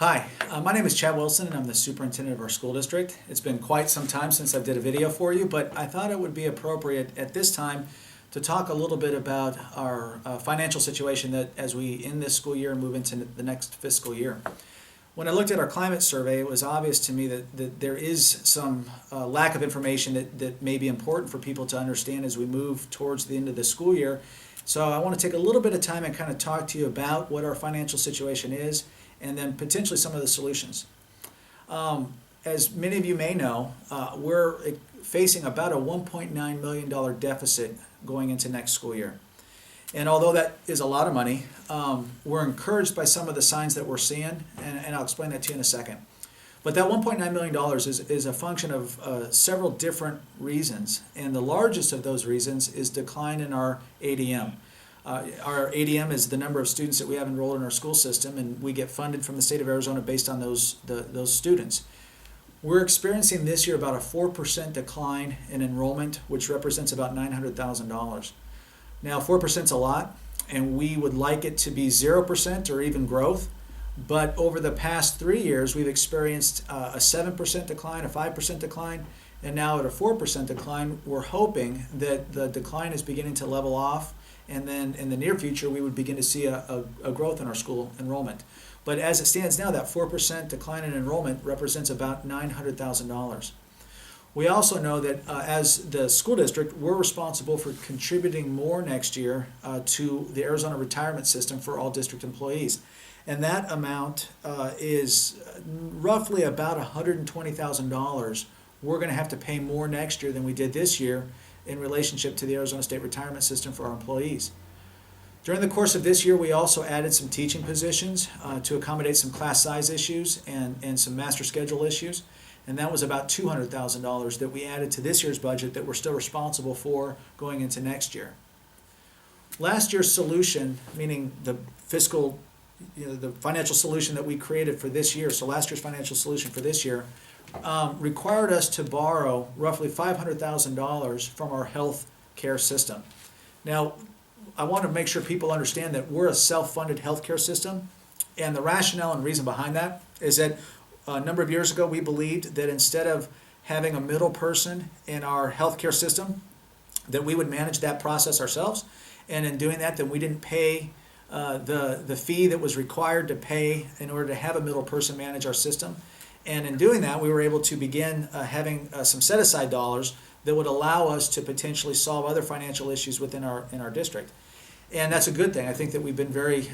Hi, my name is Chad Wilson and I'm the superintendent of our school district. It's been quite some time since I did a video for you, but I thought it would be appropriate at this time to talk a little bit about our financial situation that as we end this school year and move into the next fiscal year. When I looked at our climate survey, it was obvious to me that there is some lack of information that may be important for people to understand as we move towards the end of the school year. So I want to take a little bit of time and kind of talk to you about what our financial situation is and then potentially some of the solutions. As many of you may know, we're facing about a $1.9 million deficit going into next school year. And although that is a lot of money, we're encouraged by some of the signs that we're seeing, and I'll explain that to you in a second. But that $1.9 million is a function of several different reasons, and the largest of those reasons is decline in our ADM. Our ADM is the number of students that we have enrolled in our school system, and we get funded from the state of Arizona based on those students. We're experiencing this year about a 4% decline in enrollment, which represents about $900,000. Now, 4% is a lot, and we would like it to be 0% or even growth. But over the past 3 years, we've experienced a 7% decline, a 5% decline, and now at a 4% decline. We're hoping that the decline is beginning to level off, and then in the near future, we would begin to see a growth in our school enrollment. But as it stands now, that 4% decline in enrollment represents about $900,000. We also know that as the school district, we're responsible for contributing more next year to the Arizona retirement system for all district employees. And that amount is roughly about $120,000. We're going to have to pay more next year than we did this year in relationship to the Arizona State retirement system for our employees. During the course of this year, we also added some teaching positions to accommodate some class size issues and some master schedule issues. And that was about $200,000 that we added to this year's budget that we're still responsible for going into next year. Last year's solution, meaning the financial solution that we created for this year, so last year's financial solution for this year, required us to borrow roughly $500,000 from our health care system. Now, I want to make sure people understand that we're a self-funded healthcare system, and the rationale and reason behind that is that a number of years ago we believed that instead of having a middle person in our healthcare system, that we would manage that process ourselves, and in doing that, then we didn't pay the fee that was required to pay in order to have a middle person manage our system. And in doing that, we were able to begin having some set-aside dollars that would allow us to potentially solve other financial issues within our district. And that's a good thing. I think that we've been very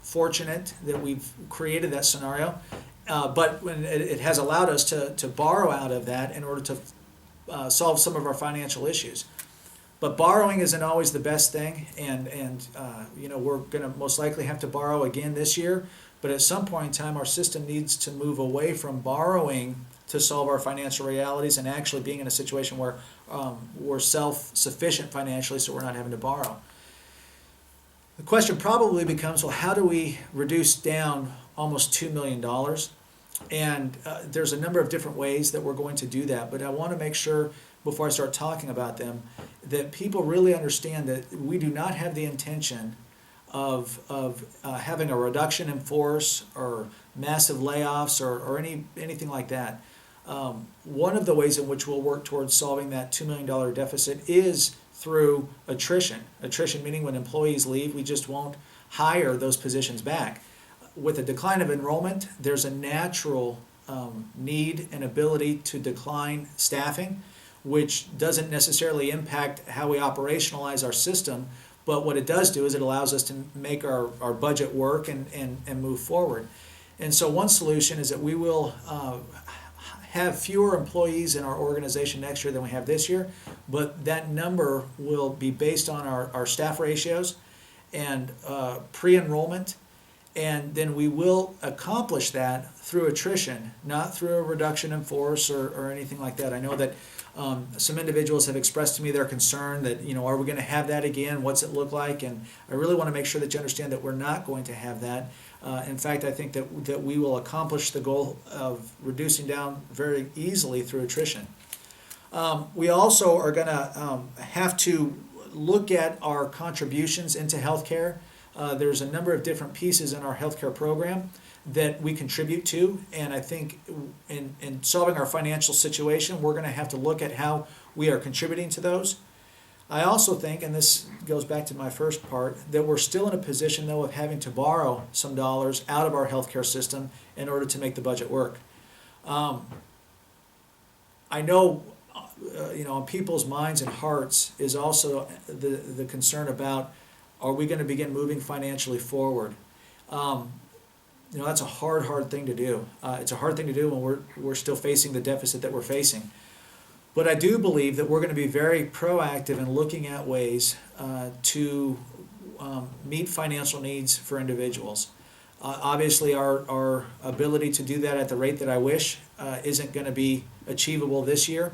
fortunate that we've created that scenario. But when it has allowed us to borrow out of that in order to solve some of our financial issues. But borrowing isn't always the best thing, and we're going to most likely have to borrow again this year. But at some point in time, our system needs to move away from borrowing to solve our financial realities and actually being in a situation where we're self-sufficient financially, so we're not having to borrow. The question probably becomes, well, how do we reduce down almost $2 million? And there's a number of different ways that we're going to do that, but I want to make sure before I start talking about them that people really understand that we do not have the intention of having a reduction in force or massive layoffs or anything like that. One of the ways in which we'll work towards solving that $2 million deficit is through attrition. Attrition meaning when employees leave, we just won't hire those positions back. With a decline of enrollment, there's a natural need and ability to decline staffing, which doesn't necessarily impact how we operationalize our system, but what it does do is it allows us to make our budget work and move forward. And so one solution is that we will have fewer employees in our organization next year than we have this year, but that number will be based on our staff ratios and pre-enrollment. And then we will accomplish that through attrition, not through a reduction in force or anything like that. I know that some individuals have expressed to me their concern that, are we going to have that again? What's it look like? And I really want to make sure that you understand that we're not going to have that. In fact, I think that we will accomplish the goal of reducing down very easily through attrition. We also are going to have to look at our contributions into healthcare. There's a number of different pieces in our healthcare program that we contribute to, and I think in solving our financial situation, we're going to have to look at how we are contributing to those. I also think, and this goes back to my first part, that we're still in a position, though, of having to borrow some dollars out of our healthcare system in order to make the budget work. I know, on people's minds and hearts is also the concern about, are we going to begin moving financially forward? That's a hard thing to do. It's a hard thing to do when we're still facing the deficit that we're facing. But I do believe that we're going to be very proactive in looking at ways to meet financial needs for individuals. Obviously, our ability to do that at the rate that I wish isn't going to be achievable this year,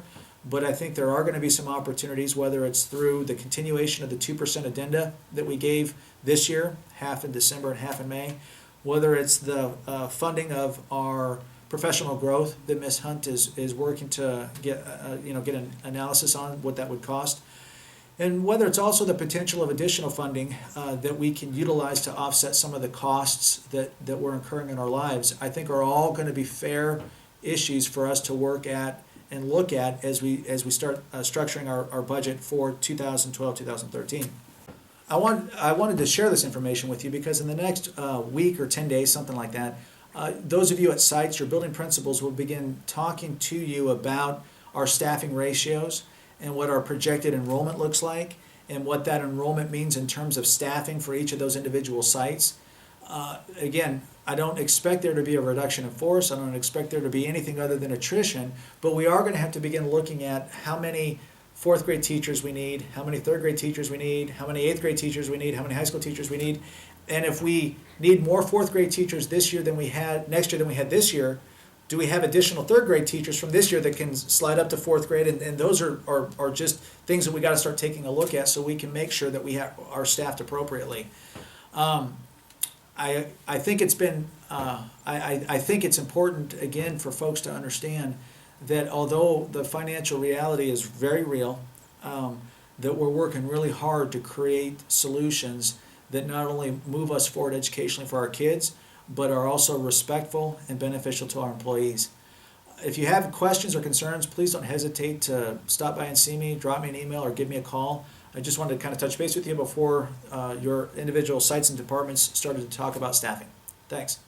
but I think there are going to be some opportunities, whether it's through the continuation of the 2% addenda that we gave this year, half in December and half in May, whether it's the funding of our professional growth that Ms. Hunt is working to get an analysis on what that would cost, and whether it's also the potential of additional funding that we can utilize to offset some of the costs that we're incurring in our lives, I think are all going to be fair issues for us to work at and look at as we start structuring our budget for 2012-2013. I wanted to share this information with you because in the next week or 10 days, something like that, those of you at sites, your building principals will begin talking to you about our staffing ratios and what our projected enrollment looks like and what that enrollment means in terms of staffing for each of those individual sites. Again, I don't expect there to be a reduction in force. I don't expect there to be anything other than attrition, but we are going to have to begin looking at how many fourth grade teachers we need, how many third grade teachers we need, how many eighth grade teachers we need, how many high school teachers we need. And if we need more fourth grade teachers this year than we had next year than we had this year, do we have additional third grade teachers from this year that can slide up to fourth grade? And those are just things that we got to start taking a look at so we can make sure that we are staffed appropriately. I think it's been I think it's important again for folks to understand that although the financial reality is very real, that we're working really hard to create solutions that not only move us forward educationally for our kids, but are also respectful and beneficial to our employees. If you have questions or concerns, please don't hesitate to stop by and see me, drop me an email, or give me a call. I just wanted to kind of touch base with you before your individual sites and departments started to talk about staffing. Thanks.